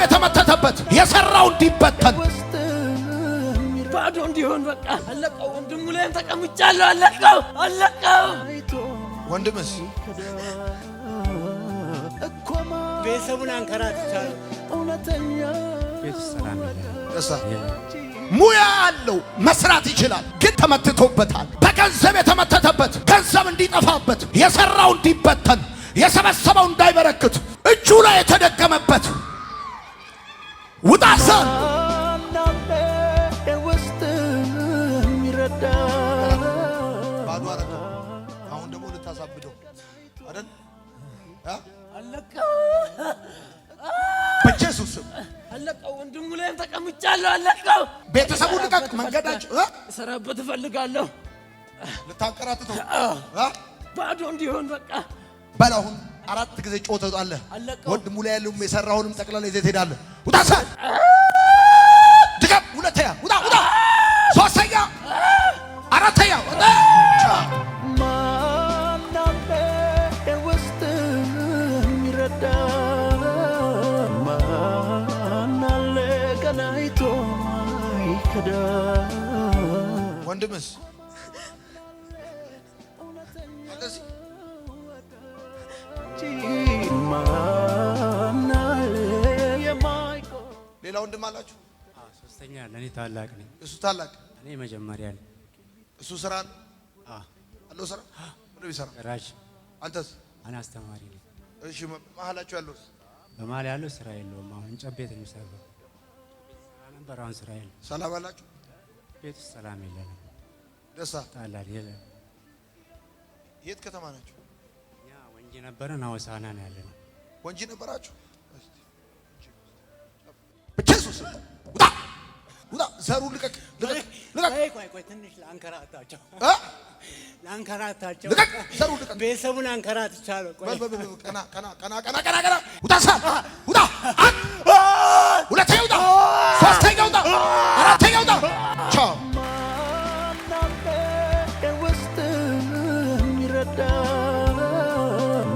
የተመተተበት የሰራው እንዲበተን ባዶ እንዲሆን በቃ አለቀው። ወንድሙ ላይ ተቀምጫለሁ። አለቀው። ወንድምስ ቤተሰቡን አንከራትቻለሁ። ሙያ አለው መስራት ይችላል፣ ግን ተመትቶበታል። በገንዘብ የተመተተበት ገንዘብ እንዲጠፋበት የሰራው እንዲበተን የሰበሰበው እንዳይበረክት እጁ ላይ የተደገመበት ውጣሰን ባዶ አረገው። አሁን ደግሞ ልታሳብደው አይደል? አለቀው። በኢየሱስ ስም አለቀው። ወንድሙ ላይ ተቀምጫለሁ። አለቀው። ቤተሰቡ ልቀቅ። መንገዳችሁ እሰራበት እፈልጋለሁ። ልታንቀራጥተው ባዶ እንዲሆን በቃ በላሁን 4 ጊዜ ጮህ ትወጣለህ። ወንድሙ ላይ ያለው የሰራውንም ጠቅላላ ይዘህ ትሄዳለህ። ውጣ ሰ ድገም። ሁለተኛ ውጣ ውጣ። ሶስተኛ አራተኛ ውጣ። ማናለ ውስጥ የሚረዳ ማናለ ቀናይቶ ይከዳ ወንድምስ ሌላ ወንድም አላችሁ? ሶስተኛ ለኔ ታላቅ ነኝ። እሱ ታላቅ እኔ መጀመሪያ ነኝ። እሱ ስራ አለው ስራ ምን ይሰራ? ራጅ። አንተስ? እኔ አስተማሪ ነኝ። እሺ መሀላችሁ ያለው በመሀል ያለው ስራ የለውም። አሁን እንጨት ቤት ነው የሚሰራው። ነበር አሁን ስራ የለም። ሰላም አላችሁ? ቤት ውስጥ ሰላም የለንም። ደስታ ታላል የለም። የት ከተማ ናችሁ? እኛ ወንጂ ነበረን፣ ሆሳዕና ነው ያለነው። ወንጂ ነበራችሁ? በኢየሱስ ውጣ ውጣ። ዘሩ ልቀቅ ልቀቅ ልቀቅ። ቆይ ትንሽ ላንከራታቸው ልቀቅ። ዘሩ ልቀቅ። ቤተሰቡን አንከራትቻለሁ። ቆይ ቀና ቀና ቀና ቀና ቀና ቀና። ውጣ ሰ ውጣ። ሁለተኛ ውጣ። ሶስተኛ ውጣ። አራተኛ ውጣ። ቻው ውስጥ የሚረዳ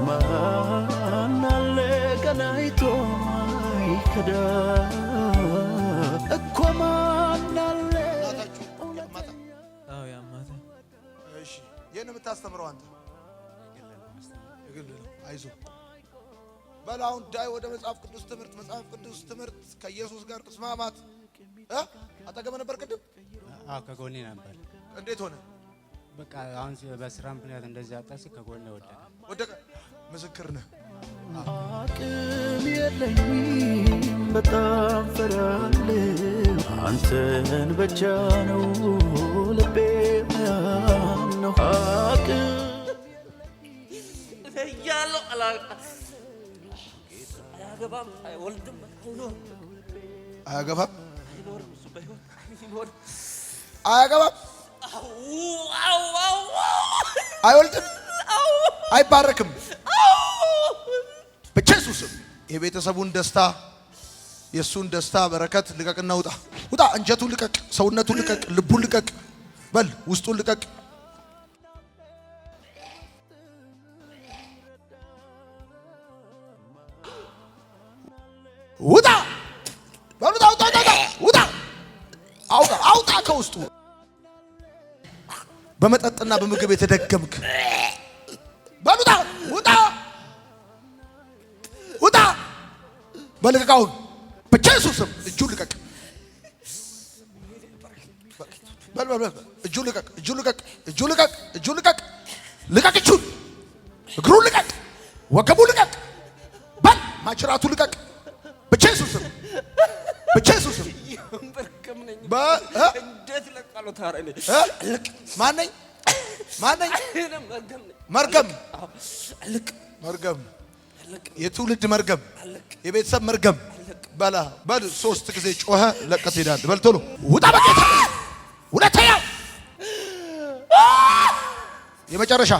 ማናለ ቀናይቶ ይከዳ እኮ ማናለ ያማታ። እሺ የት ነው የምታስተምረው አንተ? የግል ነው። አይዞህ በል አሁን ዳይ ወደ መጽሐፍ ቅዱስ ትምህርት ከኢየሱስ ጋር መስማማት አጠገበ ነበር ቅድም? አዎ ከጎኔ ነበር። እንዴት ሆነ? በቃ አሁን በስራ ምክንያት እንደዚህ አጣስ ከጎኔ ወደቀ። ምስክር ነህ። አቅም የለኝም በጣም ፈራለሁ አንተን ብቻ ነው ልቤ ያምነው። አቅም እያለሁ አያገባም፣ አይወልድም፣ አያገባም፣ አይኖርም፣ እሱ በሕይወት ይኖር አያገባም፣ አይወልድም፣ አይባረክም። በኢየሱስ ስም የቤተሰቡን ደስታ የሱን ደስታ በረከት ልቀቅና ውጣ ውጣ። እንጀቱን ልቀቅ፣ ሰውነቱን ልቀቅ፣ ልቡን ልቀቅ፣ በል ውስጡን ልቀቅ። ውጣ በሉታ ውጣ ውጣ አውጣ አውጣ ከውስጡ በመጠጥና በምግብ የተደገምክ በሉታ ውጣ ውጣ በልቀቃውን በኢየሱስ ስም እጁን ልቀቅ። በል እጁን ልቀቅ፣ እጁን ልቀቅ፣ እጁን ልቀቅ፣ እጁን ልቀቅ፣ ልቀቅ፣ እጁን እግሩን ልቀቅ፣ ወገቡን ልቀቅ፣ በል ማችራቱ ልቀቅ በኢየሱስ ስም በኢየሱስ ስም። እንዴት ለቃለው ታረኔ ማነኝ መርገም መርገም የትውልድ መርገም የቤተሰብ መርገም በላ በል 3 ጊዜ ጮኸ ለቀት ሄዳል። በል ቶሎ ውጣ በጌታ ሁለተኛ የመጨረሻ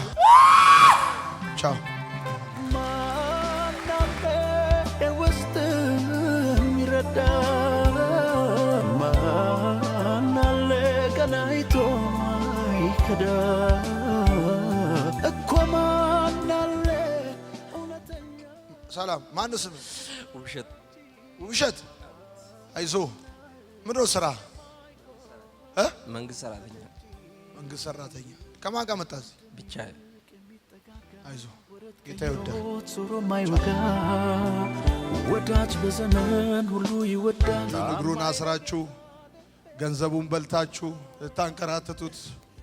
ቻው ውስጥ የሚረዳ ማናለ ቀናይቶ ይከዳ እኮ ማናለ። ሰላም ማን ስም? ውብሸት ውብሸት አይዞ ምንድን ነው ስራ? መንግስት ሰራተኛ። መንግስት ሰራተኛ። ከማን ጋር መጣህ? ብቻ አይዞ ጌታ ይወዳል። ዞሮ ማይወጋ ወዳጅ በዘመን ሁሉ ይወዳል። እግሩን አስራችሁ ገንዘቡን በልታችሁ ልታንከራተቱት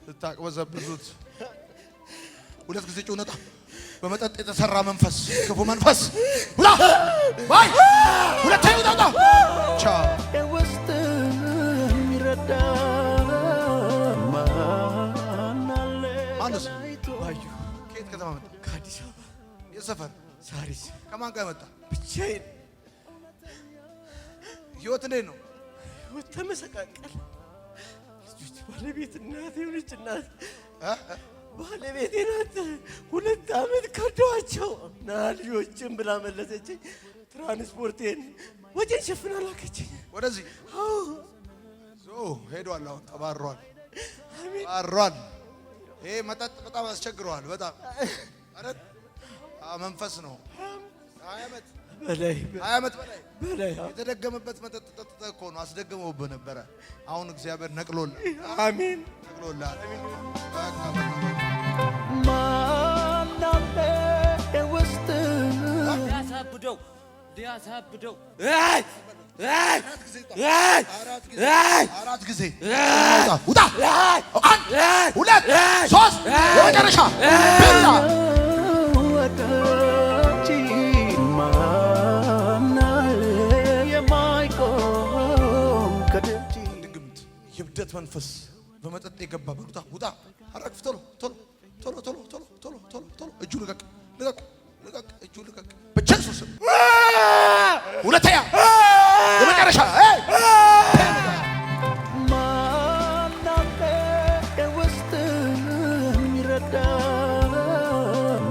ልታቅበዘብዙት ሁለት ጊዜ ጩኸት በመጠጥ የተሰራ መንፈስ ክፉ መንፈስ ውጣ ባይ ሁለት አይውጣ ቻ ውስጥ የሚረዳ ማንስ ባዩ ከየት ከተማ መጣ? ከአዲስ አበባ የሰፈር ሳሪስ። ከማን ጋር መጣ? ብቻዬን። ህይወት እንዴት ነው? ህይወት ተመሰቃቀለ። ልጆች ባለቤት እናት የሆነች እናት ባለቤቴ ናት። 2 ዓመት ከዷቸው ና ልጆችን ብላ መለሰችኝ። ትራንስፖርቴን ወጪን ሸፍና ላከችኝ ወደዚህ። ዞ ሄዷል። አሁን ተባሯል። ተባሯል። ይሄ መጠጥ በጣም አስቸግረዋል። በጣም አይደል? መንፈስ ነው። 20 ዓመት በላይ 20 ዓመት በላይ የተደገመበት መጠጥ ጠጥተህ እኮ ነው። አስደግመውብህ ነበረ። አሁን እግዚአብሔር ነቅሎልህ። አሜን ነቅሎልህ። ማናለ ውስጥ ሊያሳብደው አራት ጊዜ ውጣ። 1 2 3 የመጨረሻ ወዳጅ ማናለ የማይቆም ከደጅ ድግምት የብደት መንፈስ በመጠጥ የገባ ውጣ ውጣ። አረግፍ ቶሎ ቶሎ ቶሎ ቶሎ ቶሎ ቶሎ ቶሎ ቶሎ እጁ ልቀቅ ልቀቅ ልቀቅ እጁ ልቀቅ በኢየሱስ ስም። ሁለተኛ የመጨረሻ ማናለ ውስጥ የሚረዳ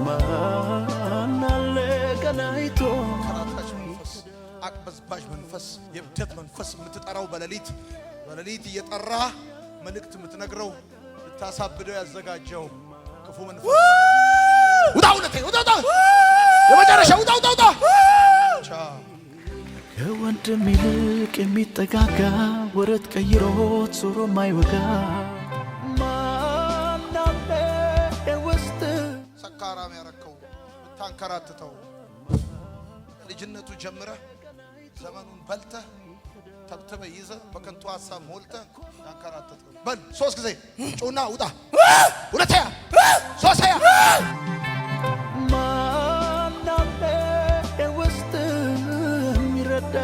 ማናለ ቀናይቶ ከራታች መንፈስ አቅበዝባዥ መንፈስ የብደት መንፈስ የምትጠራው በሌሊት እየጠራ መልእክት የምትነግረው ልታሳብደው ያዘጋጀው ክፉ መንፈስ ውጣ። ሁለተኛ ውጣ ውጣ። የመጨረሻ ውጣ ውጣ ውጣ። ከወንድም ይልቅ የሚጠጋጋ ወረት ቀይሮት ዞሮ ማይወጋ ማናለ ውስጥ ሰካራም ያረከው ብታንከራትተው ልጅነቱ ጀምረህ ዘመኑን በልተህ ተብትበህ ይዘህ በከንቱ ሀሳብ ሞልተህ ያንከራትተው። በል 3 ጊዜ ጩና ውጣ። ሁለተኛ ሶስተኛ ማናለ ውስጥ የሚረዳ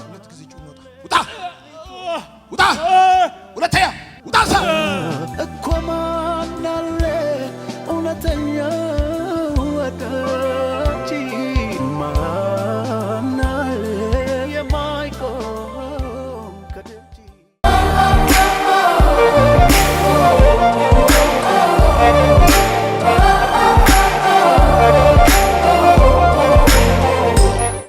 2 ጊዜ ጩና ውጣ ውጣ። ሁለተኛ ውጣ። እኮ ማናለ እውነተኛ